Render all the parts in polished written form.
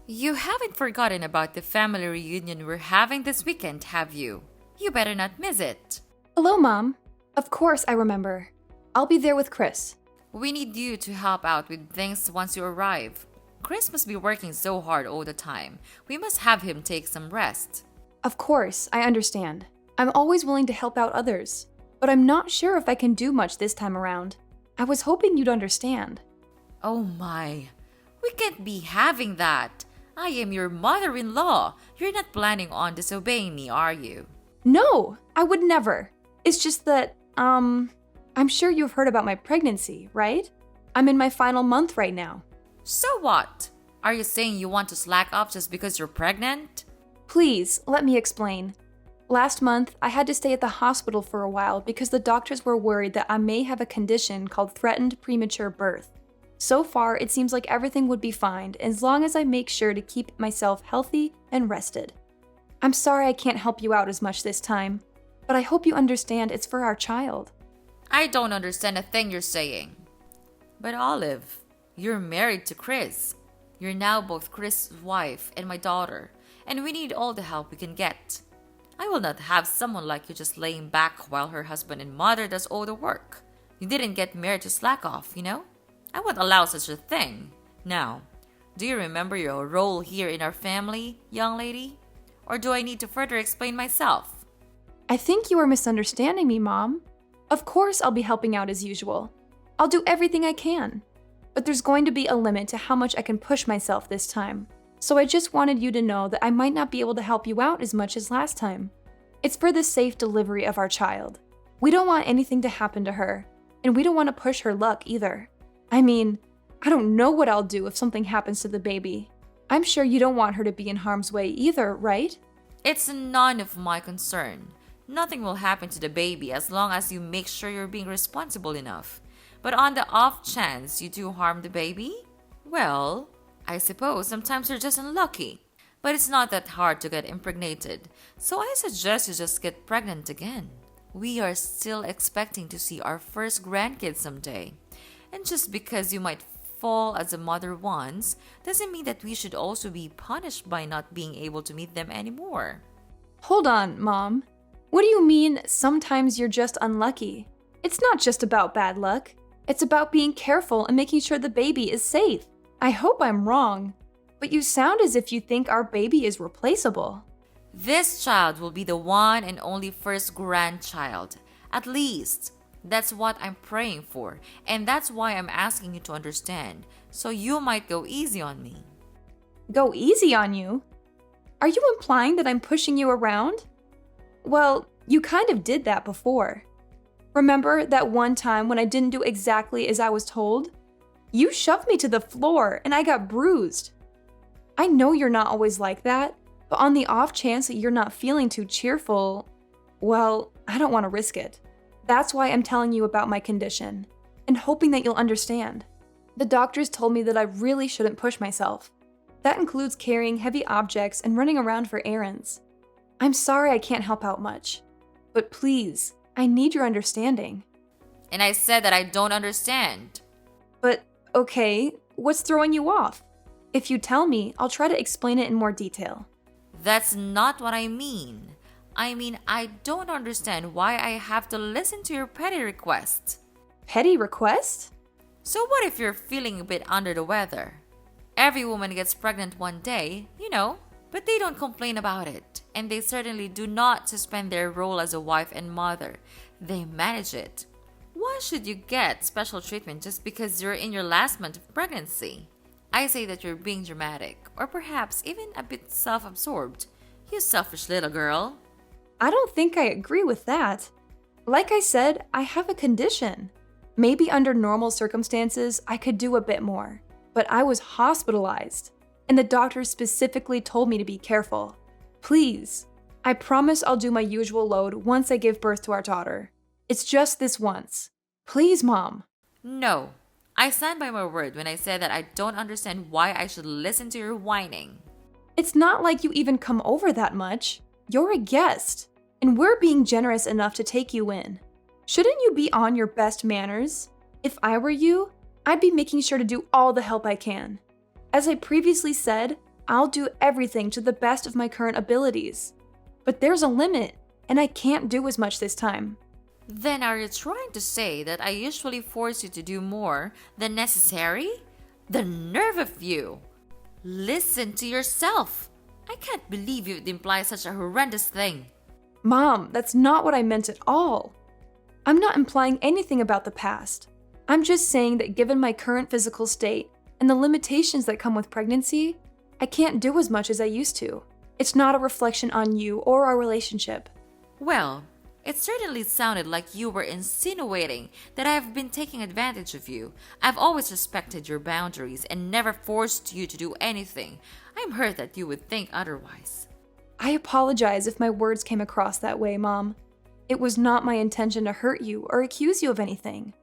You haven't forgotten about the family reunion we're having this weekend, have you? You better not miss it. Hello, Mom. Of course I remember. I'll be there with Chris. We need you to help out with things once you arrive. Chris must be working so hard all the time. We must have him take some rest. Of course, I understand. I'm always willing to help out others, but I'm not sure if I can do much this time around. I was hoping you'd understand. Oh my. We can't be having that. I am your mother-in-law. You're not planning on disobeying me, are you? No, I would never. It's just that, I'm sure you've heard about my pregnancy, right? I'm in my final month right now. So what? Are you saying you want to slack off just because you're pregnant? Please, let me explain. Last month, I had to stay at the hospital for a while because the doctors were worried that I may have a condition called threatened premature birth. So far, it seems like everything would be fine as long as I make sure to keep myself healthy and rested. I'm sorry I can't help you out as much this time, but I hope you understand it's for our child. I don't understand a thing you're saying. But Olive, you're married to Chris. You're now both Chris' wife and my daughter, and we need all the help we can get. I will not have someone like you just laying back while her husband and mother does all the work. You didn't get married to slack off, you know? I won't allow such a thing. Now, do you remember your role here in our family, young lady? Or do I need to further explain myself? I think you are misunderstanding me, Mom. Of course I'll be helping out as usual. I'll do everything I can. But there's going to be a limit to how much I can push myself this time. So I just wanted you to know that I might not be able to help you out as much as last time. It's for the safe delivery of our child. We don't want anything to happen to her, and we don't want to push her luck either. I mean, I don't know what I'll do if something happens to the baby. I'm sure you don't want her to be in harm's way either, right? It's none of my concern. Nothing will happen to the baby as long as you make sure you're being responsible enough. But on the off chance you do harm the baby, well, I suppose sometimes you're just unlucky. But it's not that hard to get impregnated, so I suggest you just get pregnant again. We are still expecting to see our first grandkids someday. And just because you might fall as a mother once, doesn't mean that we should also be punished by not being able to meet them anymore. Hold on, Mom. What do you mean, sometimes you're just unlucky? It's not just about bad luck. It's about being careful and making sure the baby is safe. I hope I'm wrong, but you sound as if you think our baby is replaceable. This child will be the one and only first grandchild. At least, that's what I'm praying for, and that's why I'm asking you to understand, so you might go easy on me. Go easy on you? Are you implying that I'm pushing you around? Well, you kind of did that before. Remember that one time when I didn't do exactly as I was told? You shoved me to the floor and I got bruised. I know you're not always like that, but on the off chance that you're not feeling too cheerful, well, I don't want to risk it. That's why I'm telling you about my condition, and hoping that you'll understand. The doctors told me that I really shouldn't push myself. That includes carrying heavy objects and running around for errands. I'm sorry I can't help out much, but please, I need your understanding. And I said that I don't understand. But, okay, what's throwing you off? If you tell me, I'll try to explain it in more detail. That's not what I mean. I don't understand why I have to listen to your petty requests. Petty request? So what if you're feeling a bit under the weather? Every woman gets pregnant one day, you know, but they don't complain about it. And they certainly do not suspend their role as a wife and mother. They manage it. Why should you get special treatment just because you're in your last month of pregnancy? I say that you're being dramatic, or perhaps even a bit self-absorbed. You selfish little girl. I don't think I agree with that. Like I said, I have a condition. Maybe under normal circumstances, I could do a bit more. But I was hospitalized, and the doctor specifically told me to be careful. Please, I promise I'll do my usual load once I give birth to our daughter. It's just this once. Please, Mom. No, I stand by my word when I said that I don't understand why I should listen to your whining. It's not like you even come over that much. You're a guest, and we're being generous enough to take you in. Shouldn't you be on your best manners? If I were you, I'd be making sure to do all the help I can. As I previously said, I'll do everything to the best of my current abilities. But there's a limit, and I can't do as much this time. Then are you trying to say that I usually force you to do more than necessary? The nerve of you! Listen to yourself! I can't believe you'd imply such a horrendous thing. Mom, that's not what I meant at all. I'm not implying anything about the past. I'm just saying that given my current physical state and the limitations that come with pregnancy, I can't do as much as I used to. It's not a reflection on you or our relationship. Well, it certainly sounded like you were insinuating that I've been taking advantage of you. I've always respected your boundaries and never forced you to do anything. I'm hurt that you would think otherwise. I apologize if my words came across that way, Mom. It was not my intention to hurt you or accuse you of anything.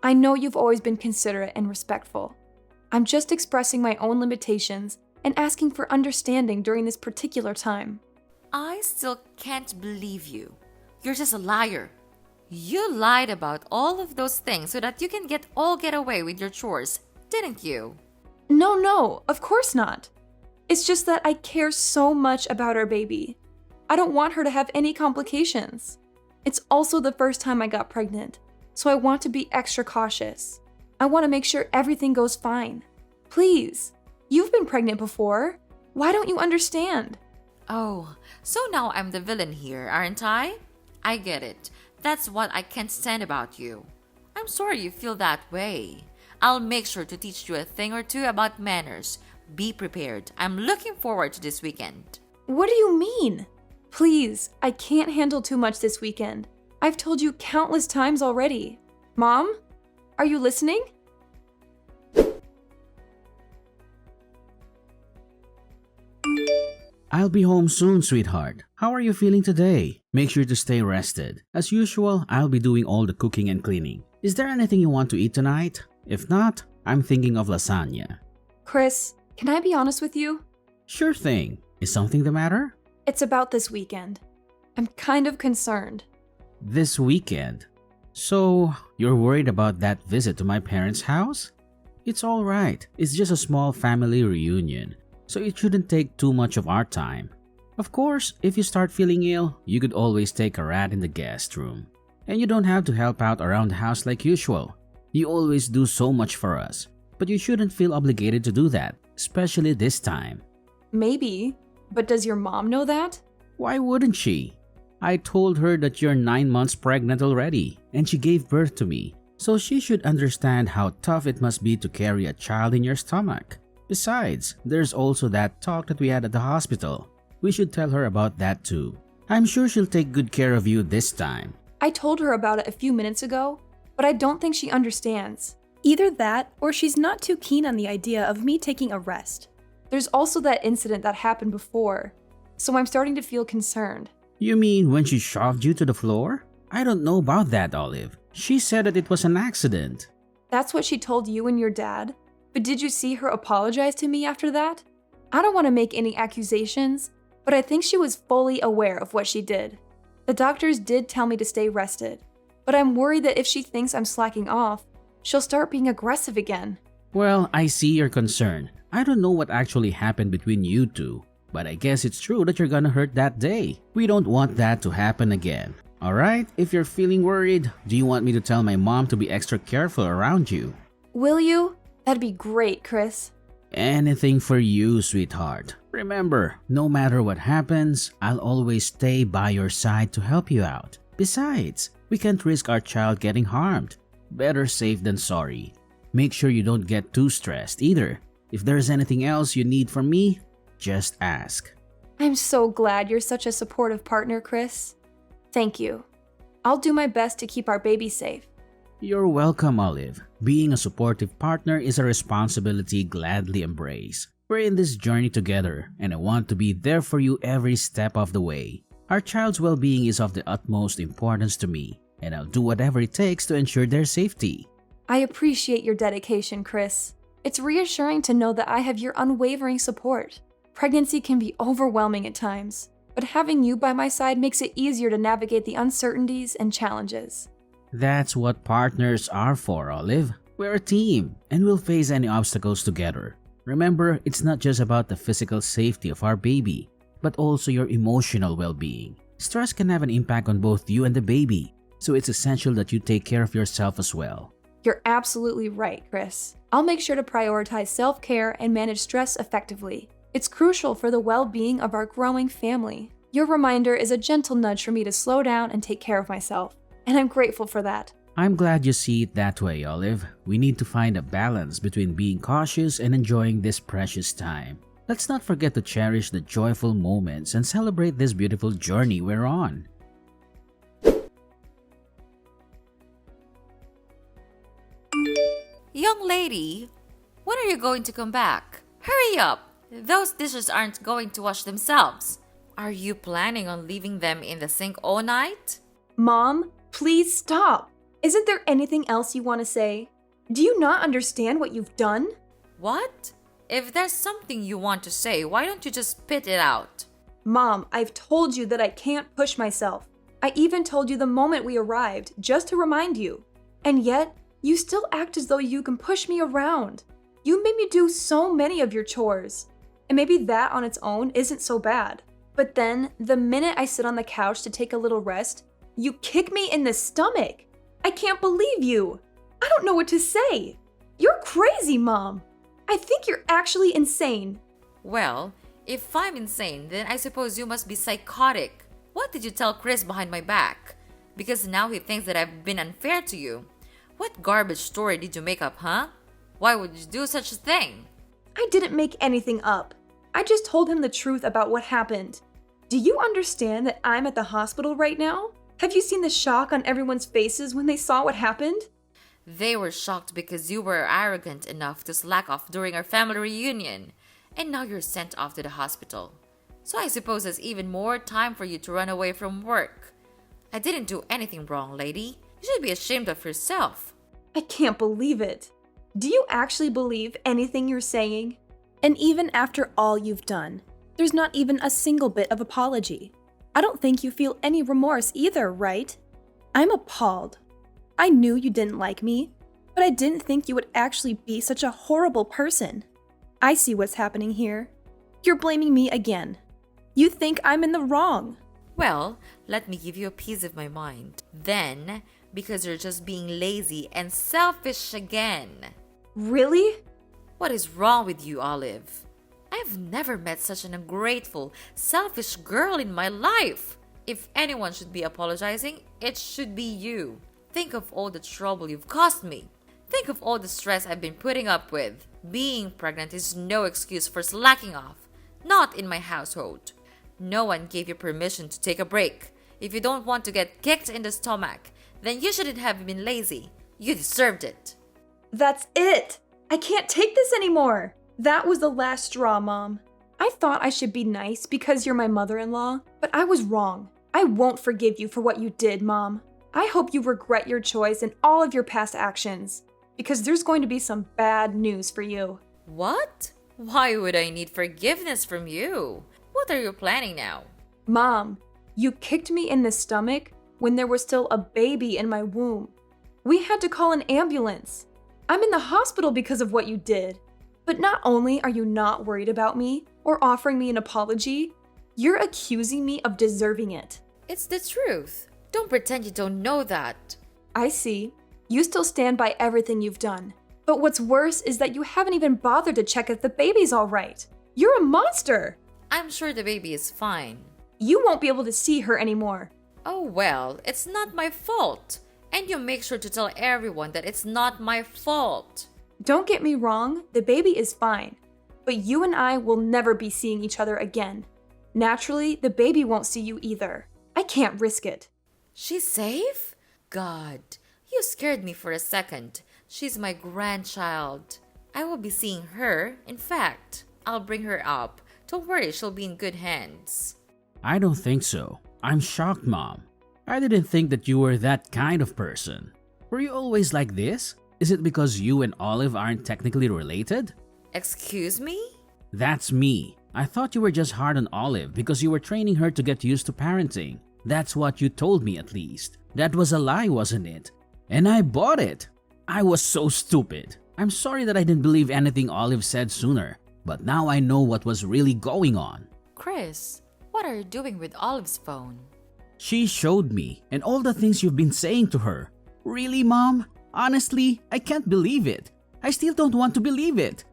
I know you've always been considerate and respectful. I'm just expressing my own limitations and asking for understanding during this particular time. I still can't believe you. You're just a liar. You lied about all of those things so that you can get away with your chores, didn't you? No, of course not. It's just that I care so much about our baby. I don't want her to have any complications. It's also the first time I got pregnant, so I want to be extra cautious. I want to make sure everything goes fine. Please, you've been pregnant before. Why don't you understand? Oh, so now I'm the villain here, aren't I? I get it. That's what I can't stand about you. I'm sorry you feel that way. I'll make sure to teach you a thing or two about manners. Be prepared. I'm looking forward to this weekend. What do you mean? Please, I can't handle too much this weekend. I've told you countless times already. Mom, are you listening? I'll be home soon, sweetheart. How are you feeling today? Make sure to stay rested. As usual, I'll be doing all the cooking and cleaning. Is there anything you want to eat tonight? If not, I'm thinking of lasagna. Chris, can I be honest with you? Sure thing. Is something the matter? It's about this weekend. I'm kind of concerned. This weekend? So, you're worried about that visit to my parents' house? It's alright. It's just a small family reunion, so it shouldn't take too much of our time. Of course, if you start feeling ill, you could always take a rat in the guest room. And you don't have to help out around the house like usual. You always do so much for us, but you shouldn't feel obligated to do that, especially this time. Maybe, but does your mom know that? Why wouldn't she? I told her that you're 9 months pregnant already, and she gave birth to me, so she should understand how tough it must be to carry a child in your stomach. Besides, there's also that talk that we had at the hospital. We should tell her about that too. I'm sure she'll take good care of you this time. I told her about it a few minutes ago, but I don't think she understands. Either that, or she's not too keen on the idea of me taking a rest. There's also that incident that happened before, so I'm starting to feel concerned. You mean when she shoved you to the floor? I don't know about that, Olive. She said that it was an accident. That's what she told you and your dad? But did you see her apologize to me after that? I don't want to make any accusations, but I think she was fully aware of what she did. The doctors did tell me to stay rested, but I'm worried that if she thinks I'm slacking off, she'll start being aggressive again. Well, I see your concern. I don't know what actually happened between you two, but I guess it's true that you're gonna hurt that day. We don't want that to happen again. Alright, if you're feeling worried, do you want me to tell my mom to be extra careful around you? Will you? That'd be great, Chris. Anything for you, sweetheart. Remember, no matter what happens, I'll always stay by your side to help you out. Besides, we can't risk our child getting harmed. Better safe than sorry. Make sure you don't get too stressed either. If there's anything else you need from me, just ask. I'm so glad you're such a supportive partner, Chris. Thank you. I'll do my best to keep our baby safe. You're welcome, Olive. Being a supportive partner is a responsibility gladly embrace. We're in this journey together, and I want to be there for you every step of the way. Our child's well-being is of the utmost importance to me, and I'll do whatever it takes to ensure their safety. I appreciate your dedication, Chris. It's reassuring to know that I have your unwavering support. Pregnancy can be overwhelming at times, but having you by my side makes it easier to navigate the uncertainties and challenges. That's what partners are for, Olive. We're a team, and we'll face any obstacles together. Remember, it's not just about the physical safety of our baby, but also your emotional well-being. Stress can have an impact on both you and the baby, so it's essential that you take care of yourself as well. You're absolutely right, Chris. I'll make sure to prioritize self-care and manage stress effectively. It's crucial for the well-being of our growing family. Your reminder is a gentle nudge for me to slow down and take care of myself, and I'm grateful for that. I'm glad you see it that way, Olive. We need to find a balance between being cautious and enjoying this precious time. Let's not forget to cherish the joyful moments and celebrate this beautiful journey we're on. Young lady, when are you going to come back? Hurry up! Those dishes aren't going to wash themselves. Are you planning on leaving them in the sink all night? Mom, please stop. Isn't there anything else you want to say? Do you not understand what you've done? What? If there's something you want to say, why don't you just spit it out? Mom, I've told you that I can't push myself. I even told you the moment we arrived, just to remind you. And yet, you still act as though you can push me around. You made me do so many of your chores. And maybe that on its own isn't so bad. But then, the minute I sit on the couch to take a little rest, you kick me in the stomach. I can't believe you. I don't know what to say. You're crazy, Mom. I think you're actually insane. Well, if I'm insane, then I suppose you must be psychotic. What did you tell Chris behind my back? Because now he thinks that I've been unfair to you. What garbage story did you make up, huh? Why would you do such a thing? I didn't make anything up. I just told him the truth about what happened. Do you understand that I'm at the hospital right now? Have you seen the shock on everyone's faces when they saw what happened? They were shocked because you were arrogant enough to slack off during our family reunion, and now you're sent off to the hospital. So I suppose there's even more time for you to run away from work. I didn't do anything wrong, lady. You should be ashamed of yourself. I can't believe it. Do you actually believe anything you're saying? And even after all you've done, there's not even a single bit of apology. I don't think you feel any remorse either, right? I'm appalled. I knew you didn't like me, but I didn't think you would actually be such a horrible person. I see what's happening here. You're blaming me again. You think I'm in the wrong. Well, let me give you a piece of my mind. Then, because you're just being lazy and selfish again. Really? What is wrong with you, Olive? I've never met such an ungrateful, selfish girl in my life. If anyone should be apologizing, it should be you. Think of all the trouble you've caused me. Think of all the stress I've been putting up with. Being pregnant is no excuse for slacking off. Not in my household. No one gave you permission to take a break. If you don't want to get kicked in the stomach, then you shouldn't have been lazy. You deserved it. That's it. I can't take this anymore. That was the last straw, Mom. I thought I should be nice because you're my mother-in-law, but I was wrong. I won't forgive you for what you did, Mom. I hope you regret your choice and all of your past actions, because there's going to be some bad news for you. What? Why would I need forgiveness from you? What are you planning now? Mom, you kicked me in the stomach when there was still a baby in my womb. We had to call an ambulance. I'm in the hospital because of what you did. But not only are you not worried about me or offering me an apology, you're accusing me of deserving it. It's the truth. Don't pretend you don't know that. I see. You still stand by everything you've done. But what's worse is that you haven't even bothered to check if the baby's all right. You're a monster. I'm sure the baby is fine. You won't be able to see her anymore. Oh well, it's not my fault. And you make sure to tell everyone that it's not my fault. Don't get me wrong, the baby is fine. But you and I will never be seeing each other again. Naturally, the baby won't see you either. I can't risk it. She's safe? God, you scared me for a second. She's my grandchild. I will be seeing her. In fact, I'll bring her up. Don't worry, she'll be in good hands. I don't think so. I'm shocked, Mom. I didn't think that you were that kind of person. Were you always like this? Is it because you and Olive aren't technically related? Excuse me? That's me. I thought you were just hard on Olive because you were training her to get used to parenting. That's what you told me at least. That was a lie, wasn't it? And I bought it. I was so stupid. I'm sorry that I didn't believe anything Olive said sooner, but now I know what was really going on. Chris, what are you doing with Olive's phone? She showed me, and all the things you've been saying to her. Really, Mom? Honestly, I can't believe it. I still don't want to believe it.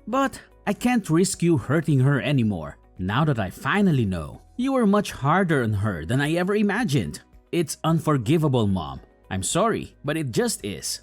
But I can't risk you hurting her anymore. Now that I finally know, you were much harder on her than I ever imagined. It's unforgivable, Mom. I'm sorry, but it just is.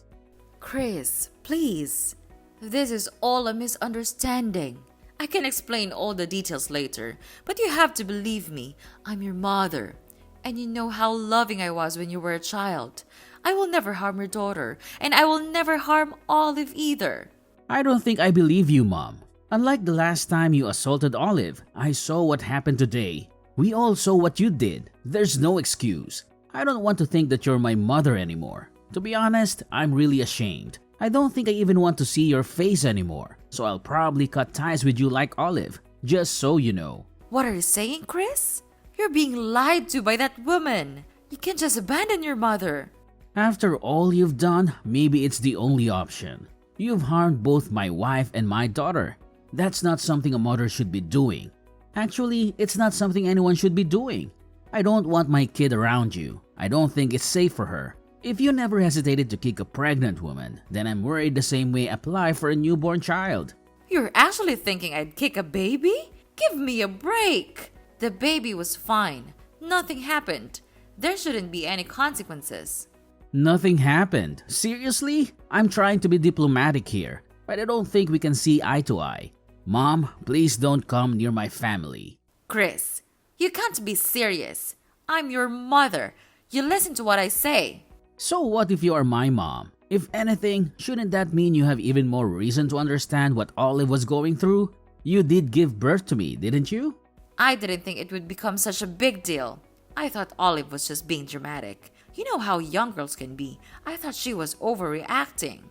Chris, please. This is all a misunderstanding. I can explain all the details later, but you have to believe me. I'm your mother. And you know how loving I was when you were a child. I will never harm your daughter, and I will never harm Olive either. I don't think I believe you, Mom. Unlike the last time you assaulted Olive, I saw what happened today. We all saw what you did. There's no excuse. I don't want to think that you're my mother anymore. To be honest, I'm really ashamed. I don't think I even want to see your face anymore. So I'll probably cut ties with you like Olive, just so you know. What are you saying, Chris? You're being lied to by that woman. You can't just abandon your mother. After all you've done, maybe it's the only option. You've harmed both my wife and my daughter. That's not something a mother should be doing. Actually, it's not something anyone should be doing. I don't want my kid around you. I don't think it's safe for her. If you never hesitated to kick a pregnant woman, then I'm worried the same way apply for a newborn child. You're actually thinking I'd kick a baby? Give me a break. The baby was fine. Nothing happened. There shouldn't be any consequences. Nothing happened. Seriously? I'm trying to be diplomatic here, but I don't think we can see eye to eye. Mom, please don't come near my family. Chris, you can't be serious. I'm your mother. You listen to what I say. So what if you are my mom? If anything, shouldn't that mean you have even more reason to understand what Olive was going through? You did give birth to me, didn't you? I didn't think it would become such a big deal. I thought Olive was just being dramatic. You know how young girls can be. I thought she was overreacting.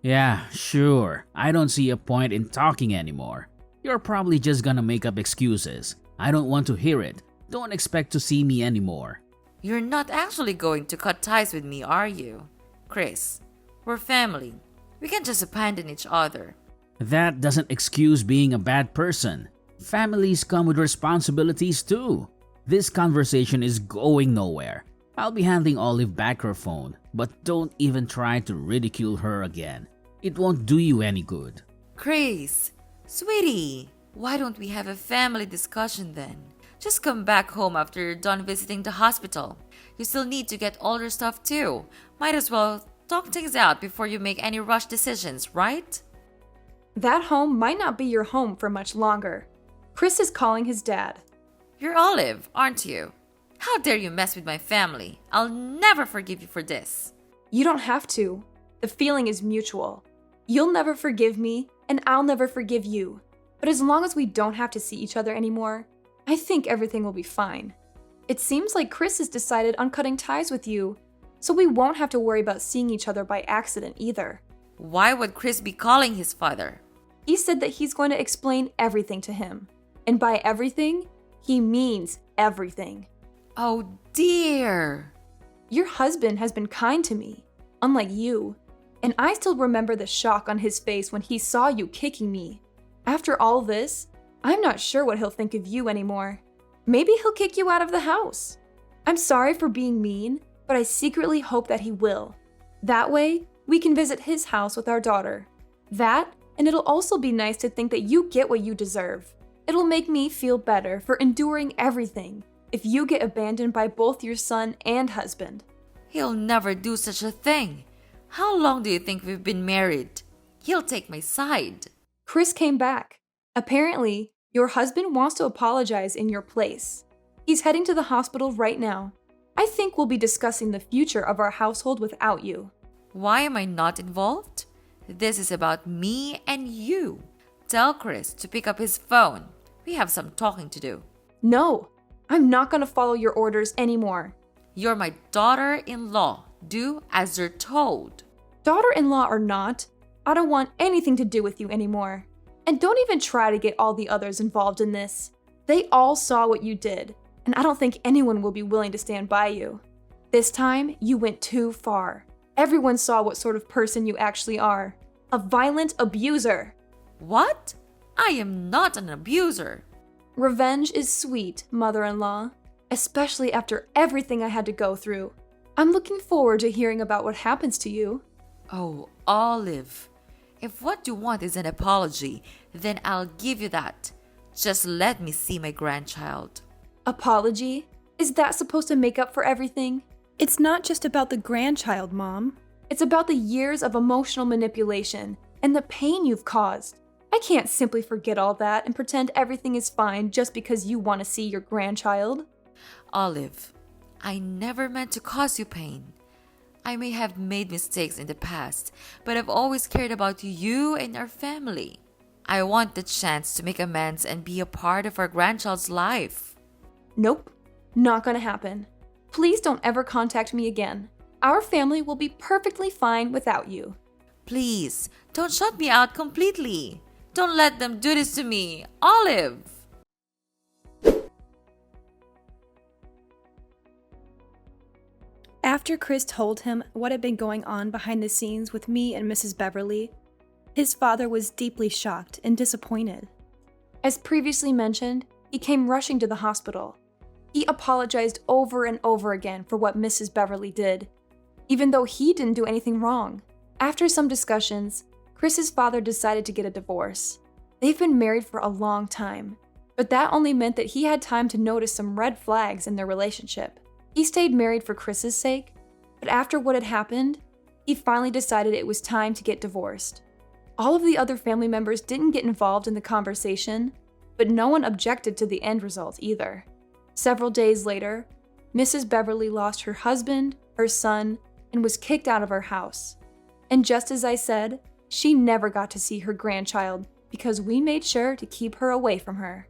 Yeah, sure. I don't see a point in talking anymore. You're probably just gonna make up excuses. I don't want to hear it. Don't expect to see me anymore. You're not actually going to cut ties with me, are you? Chris, we're family. We can't just abandon each other. That doesn't excuse being a bad person. Families come with responsibilities too. This conversation is going nowhere. I'll be handing Olive back her phone, but don't even try to ridicule her again. It won't do you any good. Chris, sweetie, why don't we have a family discussion then? Just come back home after you're done visiting the hospital. You still need to get all your stuff too. Might as well talk things out before you make any rush decisions, right? That home might not be your home for much longer. Chris is calling his dad. You're Olive, aren't you? How dare you mess with my family? I'll never forgive you for this. You don't have to. The feeling is mutual. You'll never forgive me, and I'll never forgive you. But as long as we don't have to see each other anymore, I think everything will be fine. It seems like Chris has decided on cutting ties with you, so we won't have to worry about seeing each other by accident either. Why would Chris be calling his father? He said that he's going to explain everything to him. And by everything, he means everything. Oh dear. Your husband has been kind to me, unlike you. And I still remember the shock on his face when he saw you kicking me. After all this, I'm not sure what he'll think of you anymore. Maybe he'll kick you out of the house. I'm sorry for being mean, but I secretly hope that he will. That way, we can visit his house with our daughter. That, and it'll also be nice to think that you get what you deserve. It'll make me feel better for enduring everything if you get abandoned by both your son and husband. He'll never do such a thing. How long do you think we've been married? He'll take my side. Chris came back. Apparently, your husband wants to apologize in your place. He's heading to the hospital right now. I think we'll be discussing the future of our household without you. Why am I not involved? This is about me and you. Tell Chris to pick up his phone. We have some talking to do. No, I'm not going to follow your orders anymore. You're my daughter-in-law. Do as you're told. Daughter-in-law or not, I don't want anything to do with you anymore. And don't even try to get all the others involved in this. They all saw what you did, and I don't think anyone will be willing to stand by you. This time, you went too far. Everyone saw what sort of person you actually are. A violent abuser. What? I am not an abuser. Revenge is sweet, mother-in-law, especially after everything I had to go through. I'm looking forward to hearing about what happens to you. Oh, Olive. If what you want is an apology, then I'll give you that. Just let me see my grandchild. Apology? Is that supposed to make up for everything? It's not just about the grandchild, Mom. It's about the years of emotional manipulation and the pain you've caused. I can't simply forget all that and pretend everything is fine just because you want to see your grandchild. Olive, I never meant to cause you pain. I may have made mistakes in the past, but I've always cared about you and our family. I want the chance to make amends and be a part of our grandchild's life. Nope, not gonna happen. Please don't ever contact me again. Our family will be perfectly fine without you. Please, don't shut me out completely. Don't let them do this to me, Olive. After Chris told him what had been going on behind the scenes with me and Mrs. Beverly, his father was deeply shocked and disappointed. As previously mentioned, he came rushing to the hospital. He apologized over and over again for what Mrs. Beverly did, even though he didn't do anything wrong. After some discussions, Chris's father decided to get a divorce. They've been married for a long time, but that only meant that he had time to notice some red flags in their relationship. He stayed married for Chris's sake, but after what had happened, he finally decided it was time to get divorced. All of the other family members didn't get involved in the conversation, but no one objected to the end result either. Several days later, Mrs. Beverly lost her husband, her son, and was kicked out of her house. And just as I said, she never got to see her grandchild because we made sure to keep her away from her.